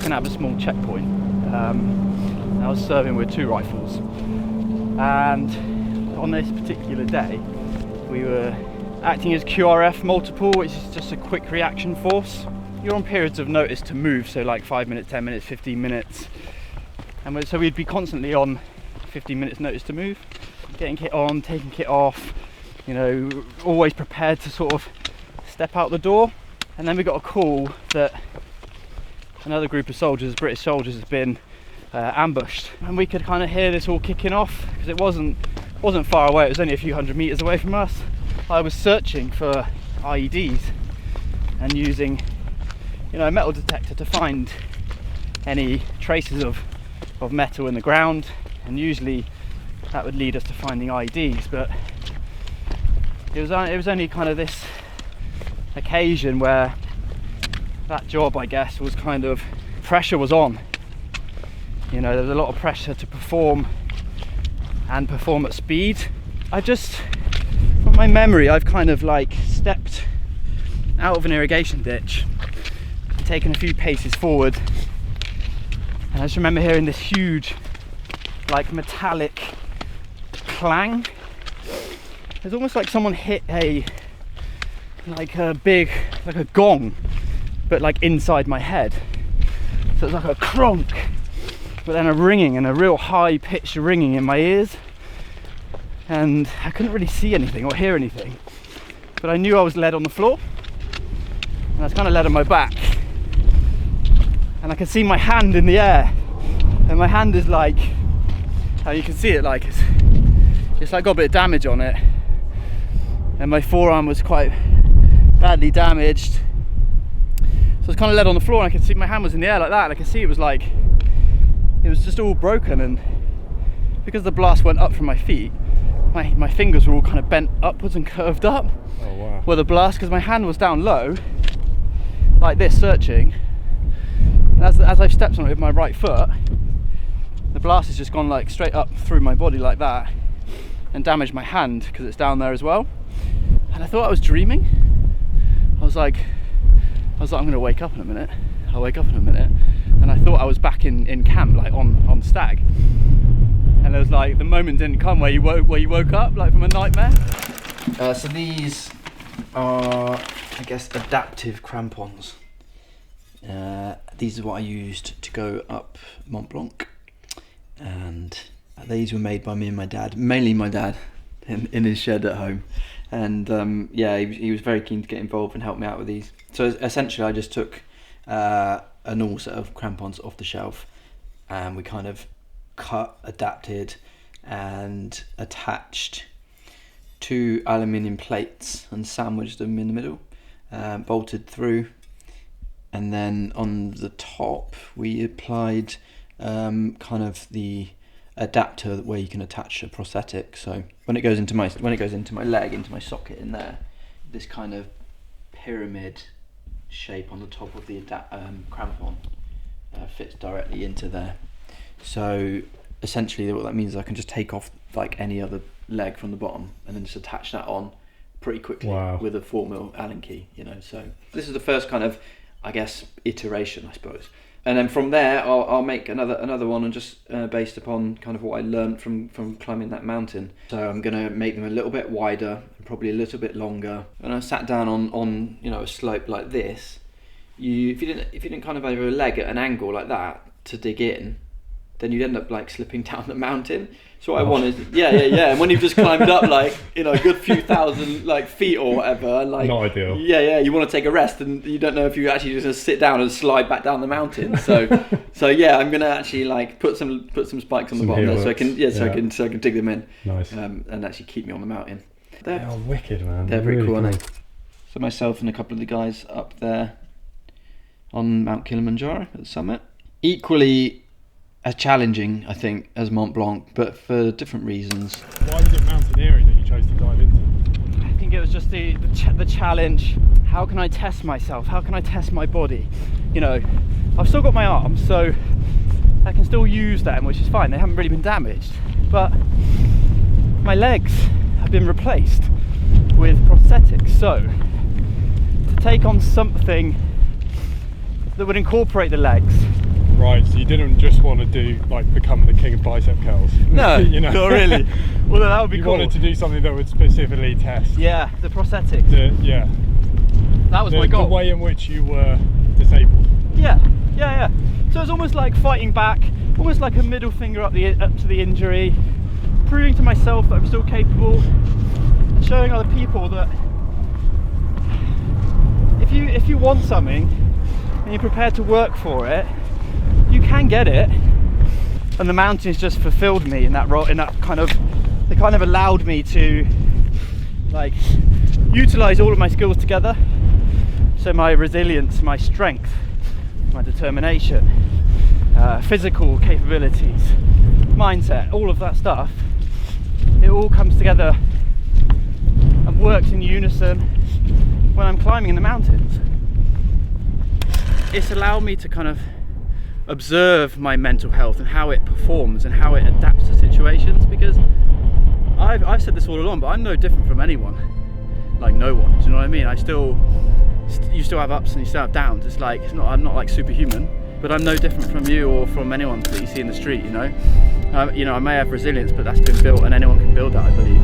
taken out of a small checkpoint. I was serving with 2 rifles, and on this particular day we were acting as QRF multiple, which is just a quick reaction force. You're on periods of notice to move, so like 5 minutes, 10 minutes, 15 minutes, and so we'd be constantly on 15 minutes notice to move, getting kit on, taking kit off, you know, always prepared to sort of step out the door. And then we got a call that another group of soldiers, British soldiers, has been ambushed, and we could kind of hear this all kicking off because it wasn't far away. It was only a few hundred meters away from us. I was searching for IEDs and using, you know, a metal detector to find any traces of metal in the ground, and usually that would lead us to finding IEDs. But it was only kind of this occasion where that job, I guess, was kind of, pressure was on. You know, there was a lot of pressure to perform and perform at speed. From my memory, I've kind of like stepped out of an irrigation ditch, taken a few paces forward, and I just remember hearing this huge, like, metallic clang. It's almost like someone hit a gong, but like inside my head. So it's like a cronk, but then a ringing, and a real high pitched ringing in my ears, and I couldn't really see anything or hear anything, but I knew I was lead on the floor, and I was kind of lead on my back, and I could see my hand in the air, and my hand is like, how you can see it, like it's like got a bit of damage on it, and my forearm was quite badly damaged. So I was kind of lead on the floor, and I could see my hand was in the air like that, and I could see it was just all broken, and because the blast went up from my feet, my fingers were all kind of bent upwards and curved up. Oh wow. Where the blast, because my hand was down low like this, searching, and as I've stepped on it with my right foot, the blast has just gone like straight up through my body like that and damaged my hand because it's down there as well. And I thought I was dreaming. I was like, I'm gonna wake up in a minute. I'll wake up in a minute. And I thought I was back in camp, like on stag. And it was like, the moment didn't come where you woke up, like from a nightmare. So these are, I guess, adaptive crampons. These are what I used to go up Mont Blanc. And these were made by me and my dad, mainly my dad, in his shed at home. And yeah, he was very keen to get involved and help me out with these. So essentially I just took a normal set of crampons off the shelf, and we kind of cut, adapted and attached 2 aluminium plates and sandwiched them in the middle, bolted through, and then on the top we applied kind of the adapter where you can attach a prosthetic. So when it goes into my leg, into my socket in there, this kind of pyramid shape on the top of the crampon fits directly into there. So essentially what that means is I can just take off like any other leg from the bottom and then just attach that on pretty quickly. Wow. With a 4mm Allen key, you know. So this is the first kind of, I guess, iteration, I suppose. And then from there, I'll make another one, and just based upon kind of what I learned from climbing that mountain. So I'm gonna make them a little bit wider, and probably a little bit longer. And I sat down on you know, a slope like this. If you didn't kind of have your leg at an angle like that to dig in, then you'd end up like slipping down the mountain. So what I wanted, yeah. And when you've just climbed up like, you know, a good few thousand like feet or whatever, like, not ideal. Yeah, you want to take a rest, and you don't know if you actually just sit down and slide back down the mountain. So yeah, I'm gonna actually like put some spikes on the bottom there, so I can dig them in. Nice. And actually keep me on the mountain. They're wicked, man. They're very really cool, aren't they? So myself and a couple of the guys up there on Mount Kilimanjaro at the summit. Equally as challenging, I think, as Mont Blanc, but for different reasons. Why was it mountaineering that you chose to dive into? I think it was just the challenge. How can I test myself? How can I test my body? You know, I've still got my arms, so I can still use them, which is fine. They haven't really been damaged, but my legs have been replaced with prosthetics. So to take on something that would incorporate the legs Right, so you didn't just want to do like become the king of bicep curls. No, you know? not really. Well, that would be you cool. wanted to do something that would specifically test. Yeah, the prosthetics. Yeah. That was my goal. The way in which you were disabled. Yeah. So it's almost like fighting back, almost like a middle finger up to the injury, proving to myself that I'm still capable, and showing other people that if you want something and you're prepared to work for it, you can get it. And the mountains just fulfilled me in that role, they kind of allowed me to like utilize all of my skills together. So my resilience, my strength, my determination, physical capabilities, mindset, all of that stuff, it all comes together and works in unison when I'm climbing in the mountains. It's allowed me to kind of observe my mental health and how it performs and how it adapts to situations, because I've said this all along, but I'm no different from anyone. Like no one, do you know what I mean? You still have ups and you still have downs. It's like I'm not like superhuman, but I'm no different from you or from anyone that you see in the street. You know, I may have resilience, but that's been built, and anyone can build that, I believe.